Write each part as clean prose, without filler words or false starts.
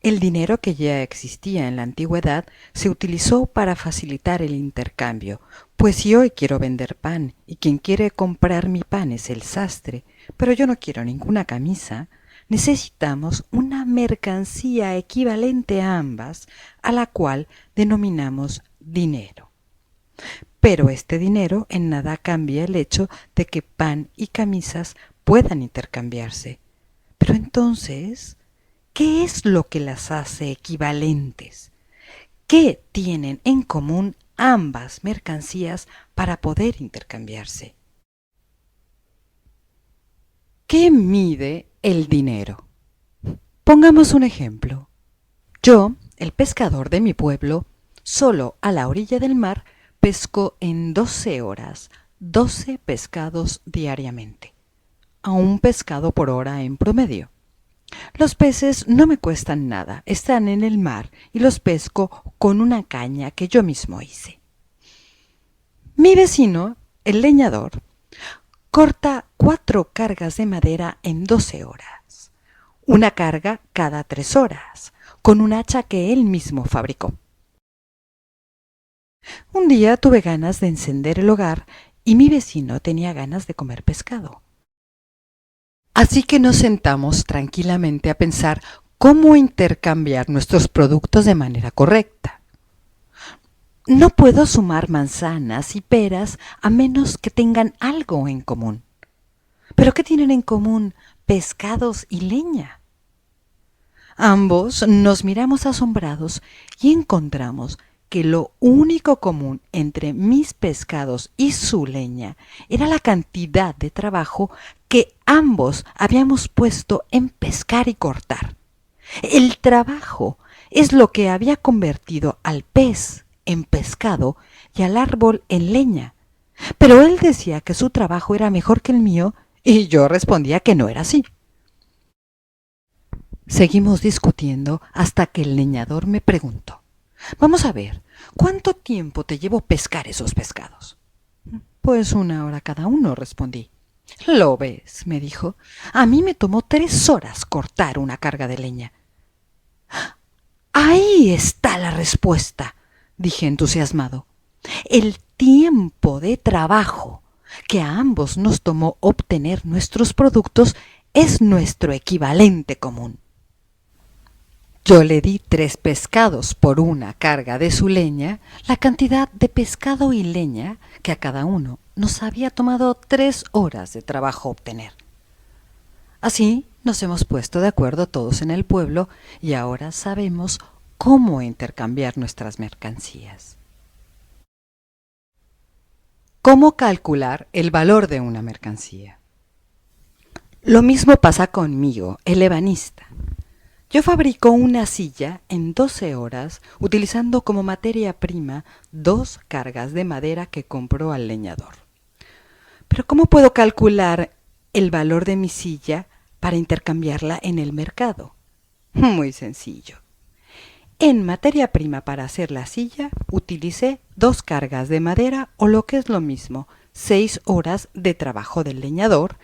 El dinero que ya existía en la antigüedad se utilizó para facilitar el intercambio, pues si hoy quiero vender pan y quien quiere comprar mi pan es el sastre, pero yo no quiero ninguna camisa, necesitamos una mercancía equivalente a ambas, a la cual denominamos dinero. Pero este dinero en nada cambia el hecho de que pan y camisas puedan intercambiarse. Pero entonces, ¿qué es lo que las hace equivalentes? ¿Qué tienen en común ambas mercancías para poder intercambiarse? ¿Qué mide el dinero? Pongamos un ejemplo. Yo, el pescador de mi pueblo, solo a la orilla del mar, pesco en 12 horas 12 pescados diariamente, a un pescado por hora en promedio. Los peces no me cuestan nada, están en el mar y los pesco con una caña que yo mismo hice. Mi vecino, el leñador, corta 4 cargas de madera en 12 horas, una carga cada 3 horas, con un hacha que él mismo fabricó. Un día tuve ganas de encender el hogar y mi vecino tenía ganas de comer pescado. Así que nos sentamos tranquilamente a pensar cómo intercambiar nuestros productos de manera correcta. No puedo sumar manzanas y peras a menos que tengan algo en común. ¿Pero qué tienen en común pescados y leña? Ambos nos miramos asombrados y encontramos que lo único común entre mis pescados y su leña era la cantidad de trabajo que ambos habíamos puesto en pescar y cortar. El trabajo es lo que había convertido al pez en pescado y al árbol en leña. Pero él decía que su trabajo era mejor que el mío y yo respondía que no era así. Seguimos discutiendo hasta que el leñador me preguntó: Vamos a ver, ¿cuánto tiempo te llevó pescar esos pescados? Pues 1 hora cada uno, respondí. ¿Lo ves?, me dijo. A mí me tomó 3 horas cortar una carga de leña. Ahí está la respuesta, dije entusiasmado. El tiempo de trabajo que a ambos nos tomó obtener nuestros productos es nuestro equivalente común. Yo le di 3 pescados por una carga de su leña, la cantidad de pescado y leña que a cada uno nos había tomado 3 horas de trabajo obtener. Así nos hemos puesto de acuerdo todos en el pueblo y ahora sabemos cómo intercambiar nuestras mercancías. ¿Cómo calcular el valor de una mercancía? Lo mismo pasa conmigo, el ebanista. Yo fabrico una silla en 12 horas utilizando como materia prima 2 cargas de madera que compro al leñador. Pero ¿cómo puedo calcular el valor de mi silla para intercambiarla en el mercado? Muy sencillo. En materia prima para hacer la silla utilicé 2 cargas de madera o lo que es lo mismo, 6 horas de trabajo del leñador,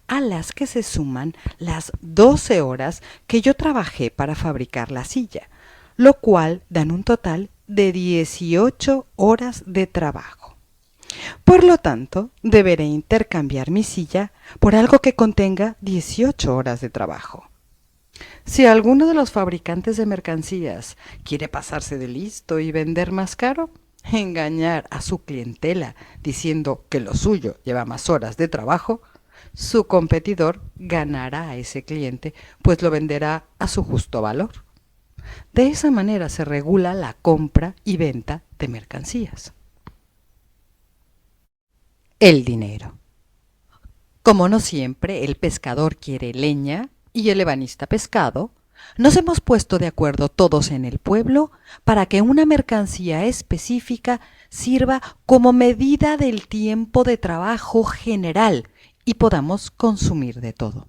a las que se suman las 12 horas que yo trabajé para fabricar la silla, lo cual dan un total de 18 horas de trabajo. Por lo tanto, deberé intercambiar mi silla por algo que contenga 18 horas de trabajo. Si alguno de los fabricantes de mercancías quiere pasarse de listo y vender más caro, engañar a su clientela diciendo que lo suyo lleva más horas de trabajo, su competidor ganará a ese cliente, pues lo venderá a su justo valor. De esa manera se regula la compra y venta de mercancías. El dinero. Como no siempre el pescador quiere leña y el ebanista pescado, nos hemos puesto de acuerdo todos en el pueblo para que una mercancía específica sirva como medida del tiempo de trabajo general y podamos consumir de todo.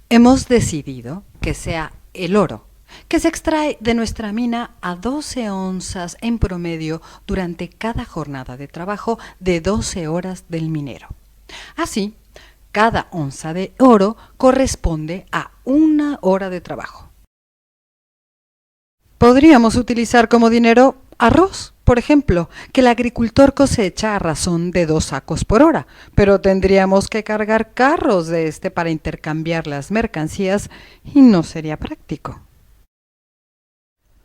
Hemos decidido que sea el oro, que se extrae de nuestra mina a 12 onzas en promedio durante cada jornada de trabajo de 12 horas del minero. Así, cada onza de oro corresponde a 1 hora de trabajo. Podríamos utilizar como dinero arroz, por ejemplo, que el agricultor cosecha a razón de 2 sacos por hora, pero tendríamos que cargar carros de este para intercambiar las mercancías y no sería práctico.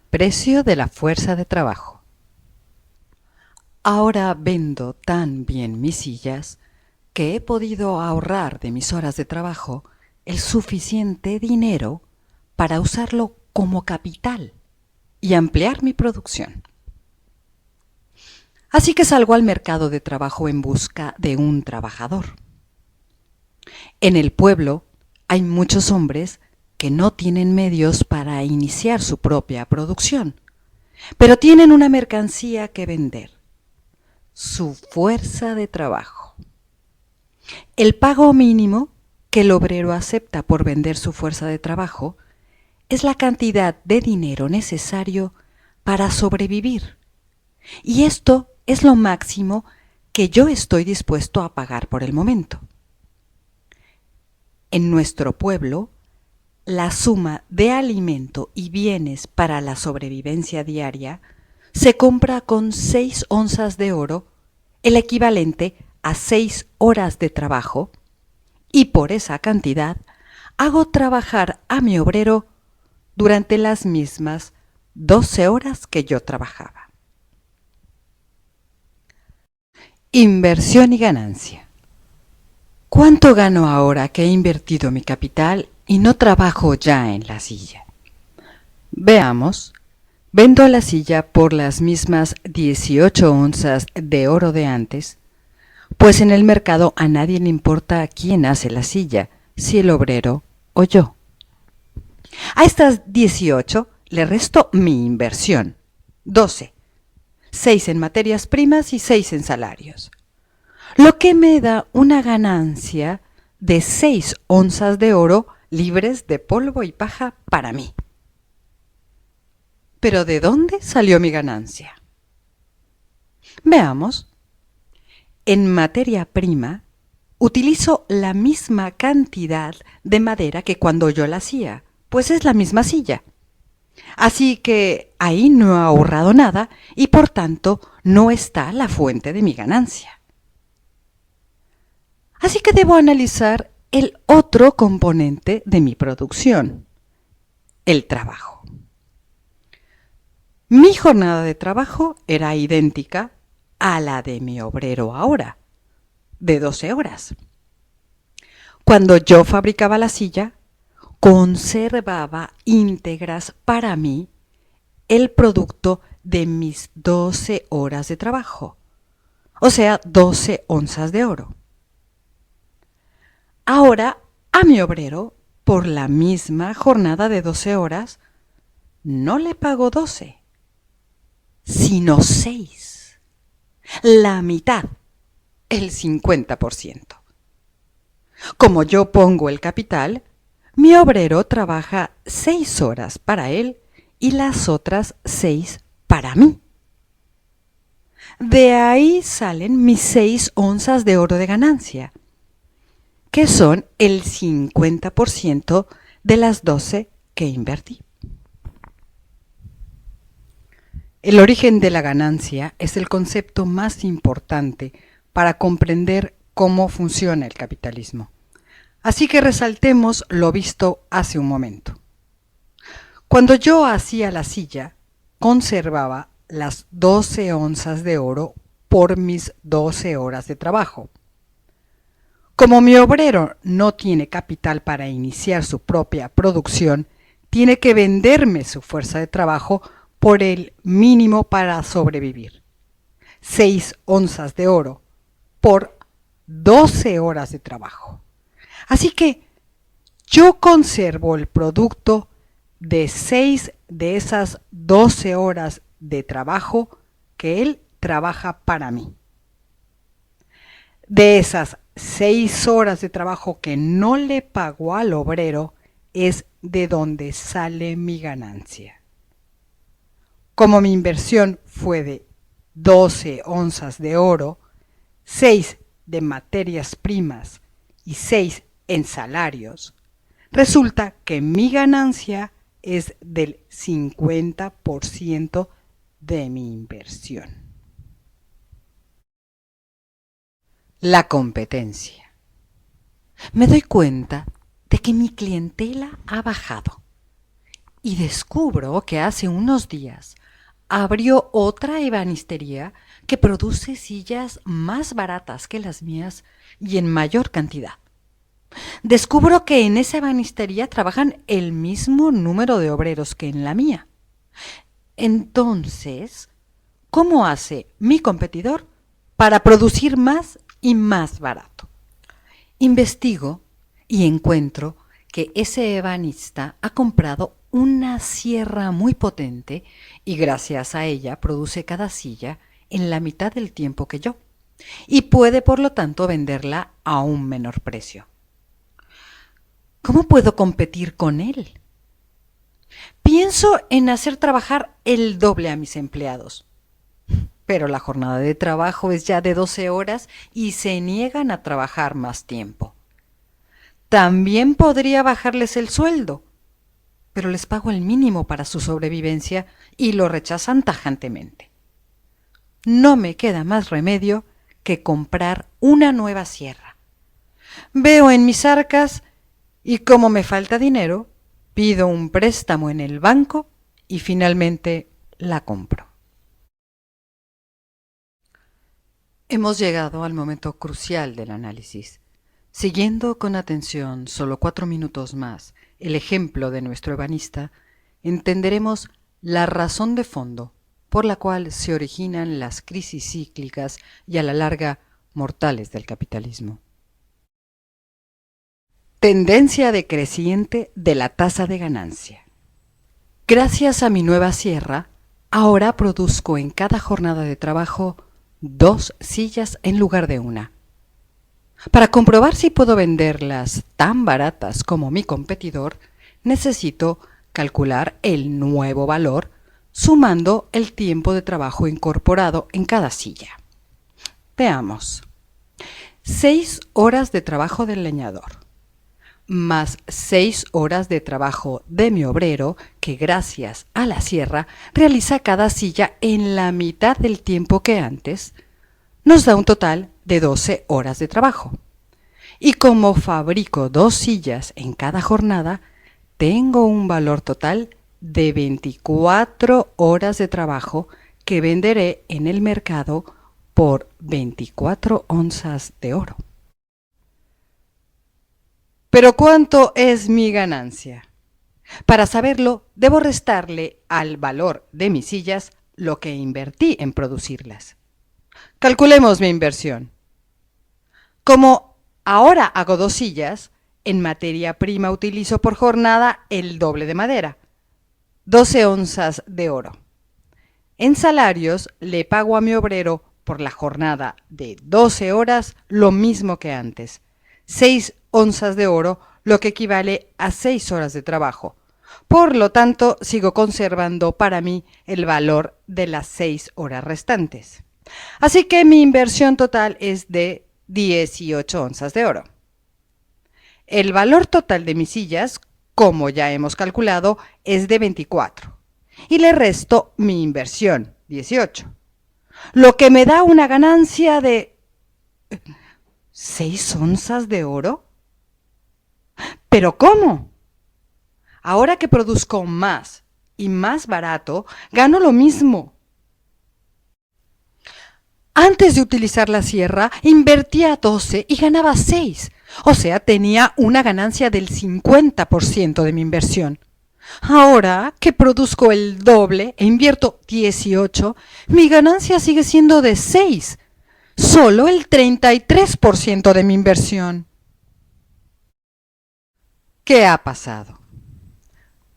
Precio de la fuerza de trabajo. Ahora vendo tan bien mis sillas que he podido ahorrar de mis horas de trabajo el suficiente dinero para usarlo como capital y ampliar mi producción. Así que salgo al mercado de trabajo en busca de un trabajador. En el pueblo hay muchos hombres que no tienen medios para iniciar su propia producción, pero tienen una mercancía que vender, su fuerza de trabajo. El pago mínimo que el obrero acepta por vender su fuerza de trabajo es la cantidad de dinero necesario para sobrevivir. Y esto es lo máximo que yo estoy dispuesto a pagar por el momento. En nuestro pueblo, la suma de alimento y bienes para la sobrevivencia diaria se compra con 6 onzas de oro, el equivalente a 6 horas de trabajo, y por esa cantidad hago trabajar a mi obrero durante las mismas 12 horas que yo trabajaba. Inversión y ganancia. ¿Cuánto gano ahora que he invertido mi capital y no trabajo ya en la silla? Veamos. Vendo la silla por las mismas 18 onzas de oro de antes, pues en el mercado a nadie le importa quién hace la silla, si el obrero o yo. A estas 18 le resto mi inversión, 12, 6 en materias primas y 6 en salarios, lo que me da una ganancia de 6 onzas de oro libres de polvo y paja para mí. ¿Pero de dónde salió mi ganancia? Veamos. En materia prima, utilizo la misma cantidad de madera que cuando yo la hacía, pues es la misma silla. Así que ahí no he ahorrado nada y por tanto no está la fuente de mi ganancia. Así que debo analizar el otro componente de mi producción, el trabajo. Mi jornada de trabajo era idéntica a la de mi obrero ahora, de 12 horas. Cuando yo fabricaba la silla, conservaba íntegras para mí el producto de mis 12 horas de trabajo, o sea, 12 onzas de oro. Ahora, a mi obrero, por la misma jornada de 12 horas, no le pago 12, sino 6, la mitad, el 50%. Como yo pongo el capital, mi obrero trabaja 6 horas para él y las otras 6 para mí. De ahí salen mis 6 onzas de oro de ganancia, que son el 50% de las 12 que invertí. El origen de la ganancia es el concepto más importante para comprender cómo funciona el capitalismo. Así que resaltemos lo visto hace un momento. Cuando yo hacía la silla, conservaba las 12 onzas de oro por mis 12 horas de trabajo. Como mi obrero no tiene capital para iniciar su propia producción, tiene que venderme su fuerza de trabajo por el mínimo para sobrevivir. 6 onzas de oro por 12 horas de trabajo. Así que yo conservo el producto de 6 de esas 12 horas de trabajo que él trabaja para mí. De esas 6 horas de trabajo que no le pago al obrero es de donde sale mi ganancia. Como mi inversión fue de 12 onzas de oro, 6 de materias primas y 6 en salarios, resulta que mi ganancia es del 50% de mi inversión. La competencia. Me doy cuenta de que mi clientela ha bajado y descubro que hace unos días abrió otra ebanistería que produce sillas más baratas que las mías y en mayor cantidad. Descubro que en esa ebanistería trabajan el mismo número de obreros que en la mía. Entonces, ¿cómo hace mi competidor para producir más y más barato? Investigo y encuentro que ese ebanista ha comprado una sierra muy potente y gracias a ella produce cada silla en la mitad del tiempo que yo y puede por lo tanto venderla a un menor precio. ¿Cómo puedo competir con él? Pienso en hacer trabajar el doble a mis empleados, pero la jornada de trabajo es ya de 12 horas y se niegan a trabajar más tiempo. También podría bajarles el sueldo, pero les pago el mínimo para su sobrevivencia y lo rechazan tajantemente. No me queda más remedio que comprar una nueva sierra. Veo en mis arcas y como me falta dinero, pido un préstamo en el banco y finalmente la compro. Hemos llegado al momento crucial del análisis. Siguiendo con atención solo 4 minutos más el ejemplo de nuestro ebanista, entenderemos la razón de fondo por la cual se originan las crisis cíclicas y a la larga mortales del capitalismo. Tendencia decreciente de la tasa de ganancia. Gracias a mi nueva sierra, ahora produzco en cada jornada de trabajo 2 sillas en lugar de una. Para comprobar si puedo venderlas tan baratas como mi competidor, necesito calcular el nuevo valor sumando el tiempo de trabajo incorporado en cada silla. Veamos. 6 horas de trabajo del leñador, más 6 horas de trabajo de mi obrero, que gracias a la sierra realiza cada silla en la mitad del tiempo que antes, nos da un total de 12 horas de trabajo. Y como fabrico 2 sillas en cada jornada, tengo un valor total de 24 horas de trabajo que venderé en el mercado por 24 onzas de oro. ¿Pero cuánto es mi ganancia? Para saberlo, debo restarle al valor de mis sillas lo que invertí en producirlas. Calculemos mi inversión. Como ahora hago 2 sillas, en materia prima utilizo por jornada el doble de madera, 12 onzas de oro. En salarios le pago a mi obrero por la jornada de 12 horas lo mismo que antes, 6 onzas de oro, lo que equivale a 6 horas de trabajo. Por lo tanto, sigo conservando para mí el valor de las 6 horas restantes. Así que mi inversión total es de 18 onzas de oro. El valor total de mis sillas, como ya hemos calculado, es de 24. Y le resto mi inversión, 18. Lo que me da una ganancia de 6 onzas de oro. ¿Pero cómo? Ahora que produzco más y más barato, gano lo mismo. Antes de utilizar la sierra, invertía 12 y ganaba 6. O sea, tenía una ganancia del 50% de mi inversión. Ahora que produzco el doble e invierto 18, mi ganancia sigue siendo de 6. Solo el 33% de mi inversión. ¿Qué ha pasado?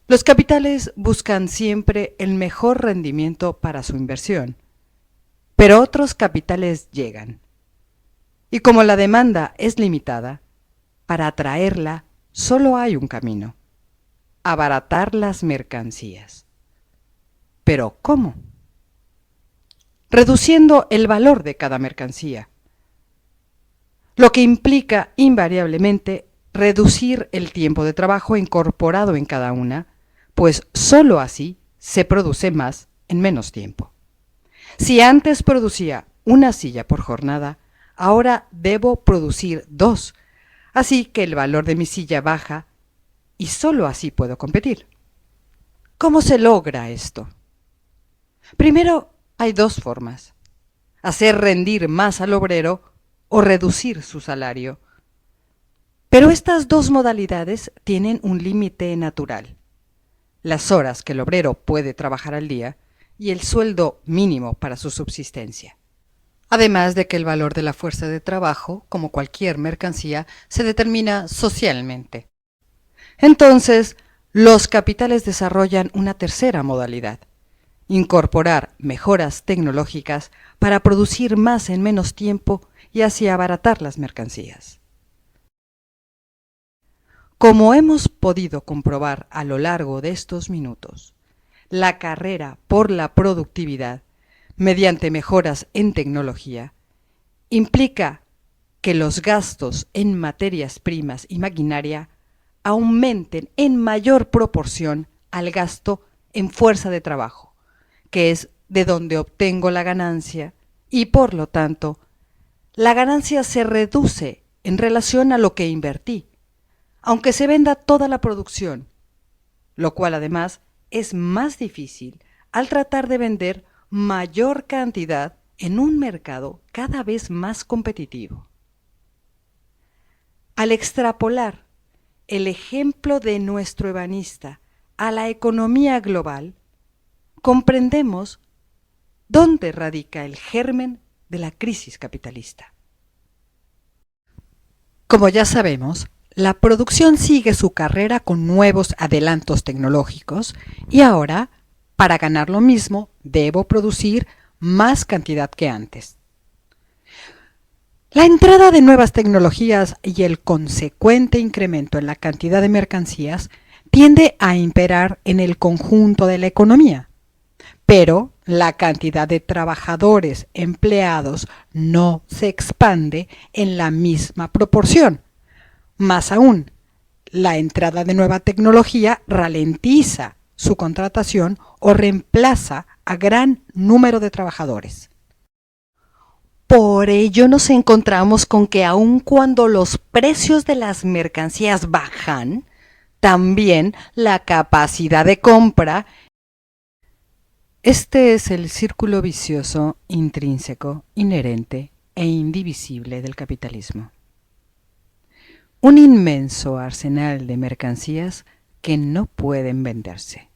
Los capitales buscan siempre el mejor rendimiento para su inversión, pero otros capitales llegan. Y como la demanda es limitada, para atraerla solo hay un camino: abaratar las mercancías. ¿Pero cómo? Reduciendo el valor de cada mercancía, lo que implica invariablemente reducir el tiempo de trabajo incorporado en cada una, pues sólo así se produce más en menos tiempo. Si antes producía una silla por jornada, ahora debo producir 2, así que el valor de mi silla baja y sólo así puedo competir. ¿Cómo se logra esto? Primero, hay 2 formas: hacer rendir más al obrero o reducir su salario. Pero estas 2 modalidades tienen un límite natural: las horas que el obrero puede trabajar al día y el sueldo mínimo para su subsistencia. Además de que el valor de la fuerza de trabajo, como cualquier mercancía, se determina socialmente. Entonces, los capitales desarrollan una tercera modalidad: incorporar mejoras tecnológicas para producir más en menos tiempo y así abaratar las mercancías. Como hemos podido comprobar a lo largo de estos minutos, la carrera por la productividad, mediante mejoras en tecnología, implica que los gastos en materias primas y maquinaria aumenten en mayor proporción al gasto en fuerza de trabajo, que es de donde obtengo la ganancia, y por lo tanto, la ganancia se reduce en relación a lo que invertí, aunque se venda toda la producción, lo cual además es más difícil al tratar de vender mayor cantidad en un mercado cada vez más competitivo. Al extrapolar el ejemplo de nuestro ebanista a la economía global, comprendemos dónde radica el germen de la crisis capitalista. Como ya sabemos, la producción sigue su carrera con nuevos adelantos tecnológicos y ahora, para ganar lo mismo, debo producir más cantidad que antes. La entrada de nuevas tecnologías y el consecuente incremento en la cantidad de mercancías tiende a imperar en el conjunto de la economía, pero la cantidad de trabajadores empleados no se expande en la misma proporción. Más aún, la entrada de nueva tecnología ralentiza su contratación o reemplaza a gran número de trabajadores. Por ello nos encontramos con que aun cuando los precios de las mercancías bajan, también la capacidad de compra. Este es el círculo vicioso intrínseco, inherente e indivisible del capitalismo. Un inmenso arsenal de mercancías que no pueden venderse.